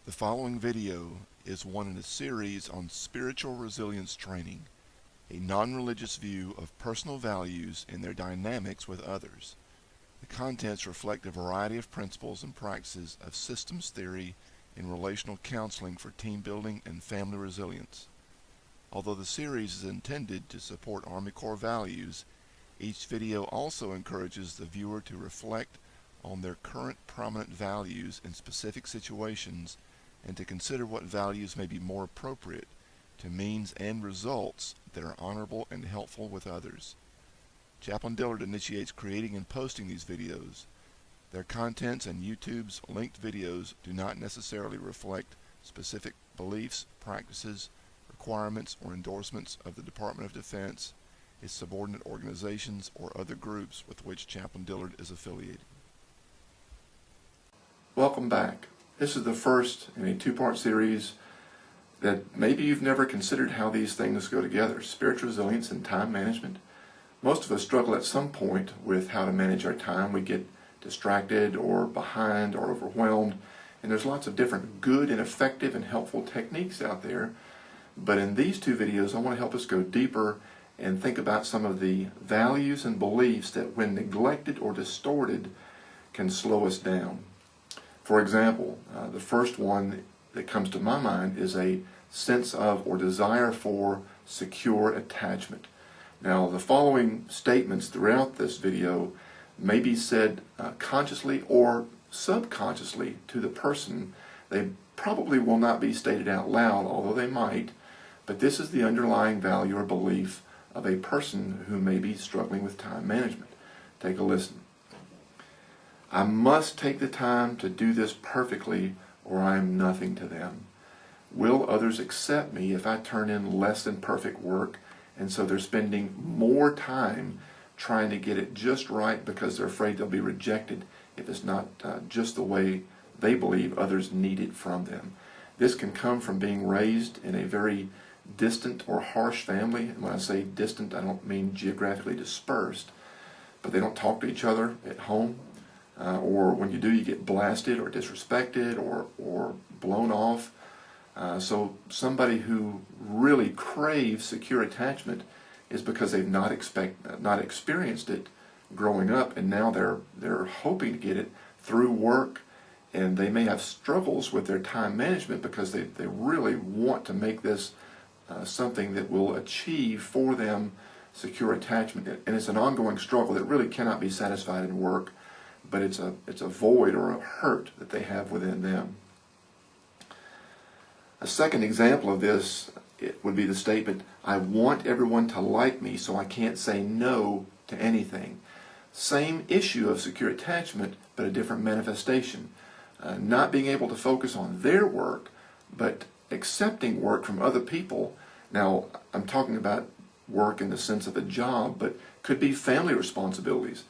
The following video is one in a series on spiritual resilience training, a non-religious view of personal values and their dynamics with others. The contents reflect a variety of principles and practices of systems theory and relational counseling for team building and family resilience. Although the series is intended to support Army Corps values, each video also encourages the viewer to reflect on their current prominent values in specific situations and to consider what values may be more appropriate to means and results that are honorable and helpful with others. Chaplain Dillard initiates creating and posting these videos. Their contents and YouTube's linked videos do not necessarily reflect specific beliefs, practices, requirements, or endorsements of the Department of Defense, its subordinate organizations, or other groups with which Chaplain Dillard is affiliated. Welcome back. This is the first in a two-part series that maybe you've never considered how these things go together, spiritual resilience and time management. Most of us struggle at some point with how to manage our time. We get distracted or behind or overwhelmed, and there's lots of different good and effective and helpful techniques out there. But in these two videos, I want to help us go deeper and think about some of the values and beliefs that, when neglected or distorted, can slow us down. For example, the first one that comes to my mind is a sense of or desire for secure attachment. Now, the following statements throughout this video may be said consciously or subconsciously to the person. They probably will not be stated out loud, although they might, but this is the underlying value or belief of a person who may be struggling with time management. Take a listen. I must take the time to do this perfectly, or I am nothing to them. Will others accept me if I turn in less than perfect work? And so they're spending more time trying to get it just right because they're afraid they'll be rejected if it's not just the way they believe others need it from them. This can come from being raised in a very distant or harsh family. And when I say distant, I don't mean geographically dispersed, but they don't talk to each other at home. Or when you do, you get blasted or disrespected or blown off. So somebody who really craves secure attachment is because they've not experienced it growing up, and now they're hoping to get it through work, and they may have struggles with their time management because they really want to make this something that will achieve for them secure attachment. And it's an ongoing struggle that really cannot be satisfied in work, but it's a void or a hurt that they have within them. A second example of this would be the statement, I want everyone to like me so I can't say no to anything. Same issue of secure attachment, but a different manifestation. Not being able to focus on their work, but accepting work from other people. Now, I'm talking about work in the sense of a job, but could be family responsibilities.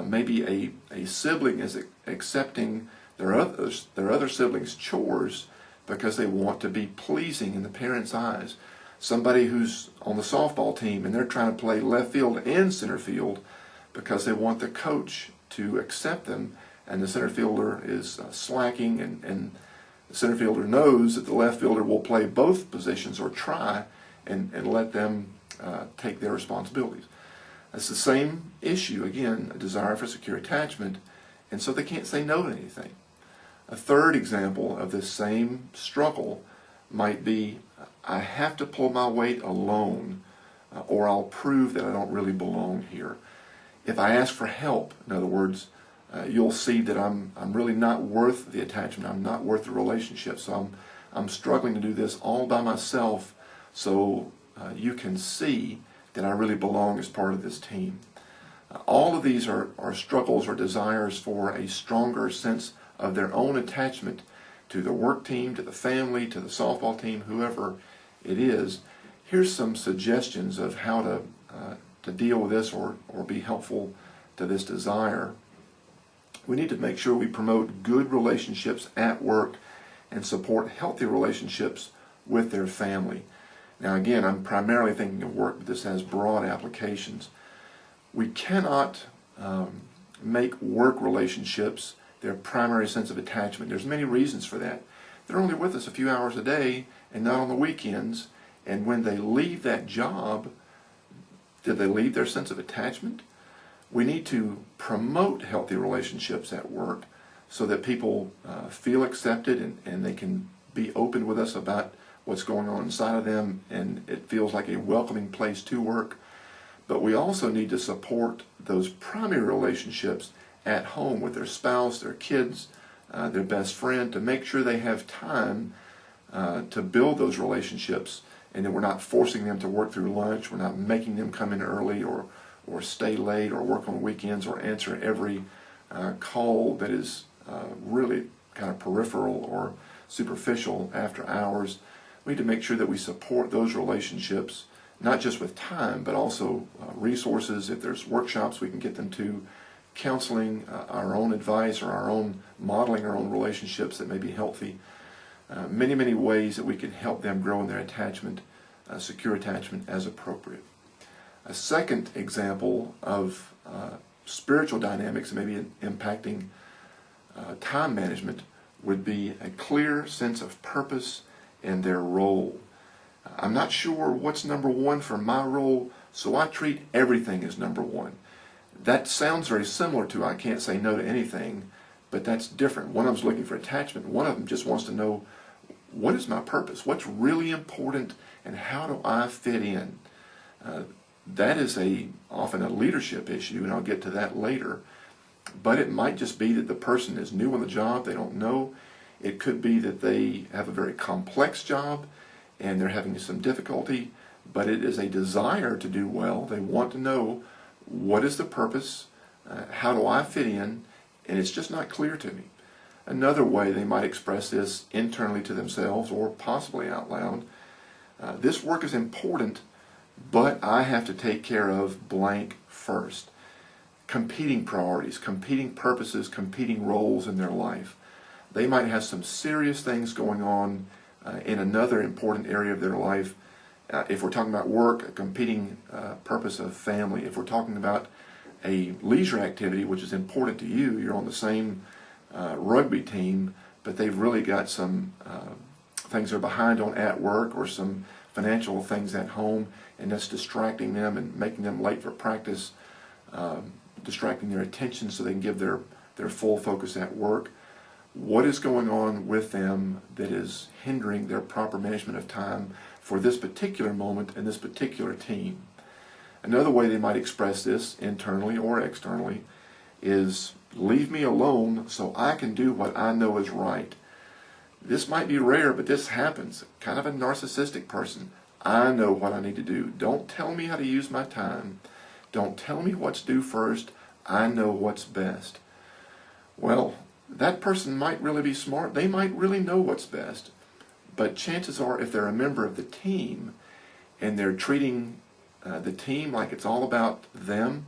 Maybe a sibling is accepting their other siblings' chores because they want to be pleasing in the parents' eyes. Somebody who's on the softball team and they're trying to play left field and center field because they want the coach to accept them, and the center fielder is slacking, and the center fielder knows that the left fielder will play both positions or try and let them take their responsibilities. It's the same issue, again, a desire for secure attachment, and so they can't say no to anything. A third example of this same struggle might be, I have to pull my weight alone, or I'll prove that I don't really belong here. If I ask for help, in other words, you'll see that I'm really not worth the attachment, I'm not worth the relationship, so I'm struggling to do this all by myself, so you can see that I really belong as part of this team. All of these are struggles or desires for a stronger sense of their own attachment to the work team, to the family, to the softball team, whoever it is. Here's some suggestions of how to deal with this or be helpful to this desire. We need to make sure we promote good relationships at work and support healthy relationships with their family. Now again, I'm primarily thinking of work, but this has broad applications. We cannot make work relationships their primary sense of attachment. There's many reasons for that. they're only with us a few hours a day and not on the weekends. And when they leave that job, did they leave their sense of attachment? We need to promote healthy relationships at work so that people feel accepted and they can be open with us about what's going on inside of them, and it feels like a welcoming place to work. But we also need to support those primary relationships at home with their spouse, their kids, their best friend, to make sure they have time to build those relationships, and that we're not forcing them to work through lunch, we're not making them come in early or stay late or work on weekends or answer every call that is really kind of peripheral or superficial after hours. We need to make sure that we support those relationships, not just with time, but also resources. If there's workshops, we can get them to counseling, our own advice, or our own modeling our own relationships that may be healthy. Many, many ways that we can help them grow in their attachment, secure attachment as appropriate. A second example of spiritual dynamics that may be impacting time management would be a clear sense of purpose in their role. I'm not sure what's number one for my role, so I treat everything as number one. That sounds very similar to I can't say no to anything, but that's different. One of them's looking for attachment. One of them just wants to know, what is my purpose? What's really important, and how do I fit in? That is often a leadership issue, and I'll get to that later. But it might just be that the person is new on the job, they don't know. It could be that they have a very complex job and they're having some difficulty, but it is a desire to do well. They want to know, what is the purpose? How do I fit in? And it's just not clear to me. Another way they might express this internally to themselves or possibly out loud, this work is important, but I have to take care of blank first. Competing priorities, competing purposes, competing roles in their life. They might have some serious things going on in another important area of their life. If we're talking about work, a competing purpose of family. If we're talking about a leisure activity, which is important to you, you're on the same rugby team, but they've really got some things they're behind on at work, or some financial things at home, and that's distracting them and making them late for practice, distracting their attention so they can give their full focus at work. What is going on with them that is hindering their proper management of time for this particular moment and this particular team? Another way they might express this, internally or externally, is leave me alone so I can do what I know is right. This might be rare, but this happens. Kind of a narcissistic person. I know what I need to do. Don't tell me how to use my time. Don't tell me what's due first. I know what's best. Well, that person might really be smart. They might really know what's best. But chances are, if they're a member of the team and they're treating the team like it's all about them,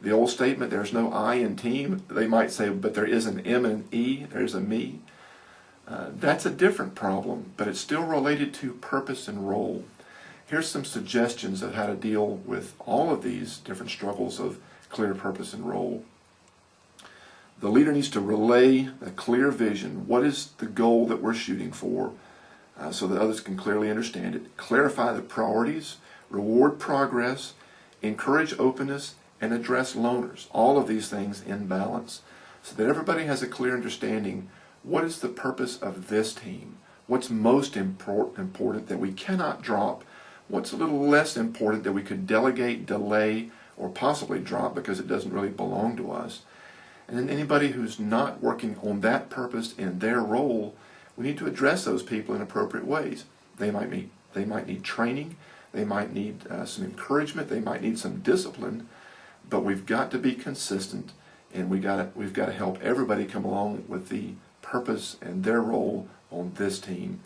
the old statement, there's no I in team, they might say, but there is an M and an E, there's a me. That's a different problem, but it's still related to purpose and role. Here's some suggestions of how to deal with all of these different struggles of clear purpose and role. The leader needs to relay a clear vision. What is the goal that we're shooting for, so that others can clearly understand it? Clarify the priorities, reward progress, encourage openness, and address loners. All of these things in balance, so that everybody has a clear understanding. What is the purpose of this team? What's most important that we cannot drop? What's a little less important that we could delegate, delay, or possibly drop because it doesn't really belong to us? And then anybody who's not working on that purpose in their role, we need to address those people in appropriate ways. They might need training, they might need some encouragement, they might need some discipline, but we've got to be consistent, and we've got to help everybody come along with the purpose and their role on this team,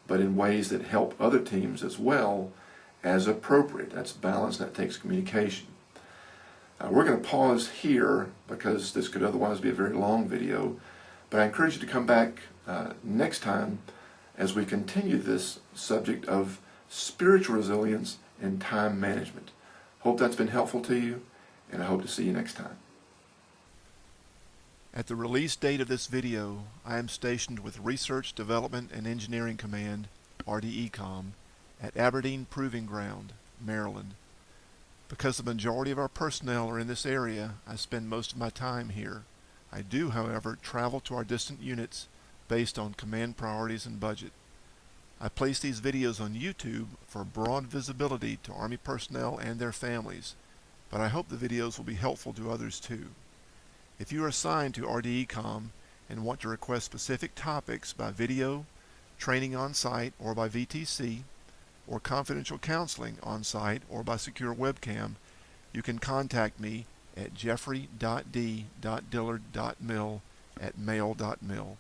but in ways that help other teams as well as appropriate. That's balance, and that takes communication. We're going to pause here because this could otherwise be a very long video, but I encourage you to come back next time as we continue this subject of spiritual resilience and time management. Hope that's been helpful to you, and I hope to see you next time. At the release date of this video, I am stationed with Research Development and Engineering Command, RDECOM, at Aberdeen Proving Ground, Maryland. Because the majority of our personnel are in this area, I spend most of my time here. I do, however, travel to our distant units based on command priorities and budget. I place these videos on YouTube for broad visibility to Army personnel and their families, but I hope the videos will be helpful to others too. If you are assigned to RDECOM and want to request specific topics by video, training on site or by VTC, or confidential counseling on site or by secure webcam, you can contact me at jeffrey.d.dillard.mil@mail.mil.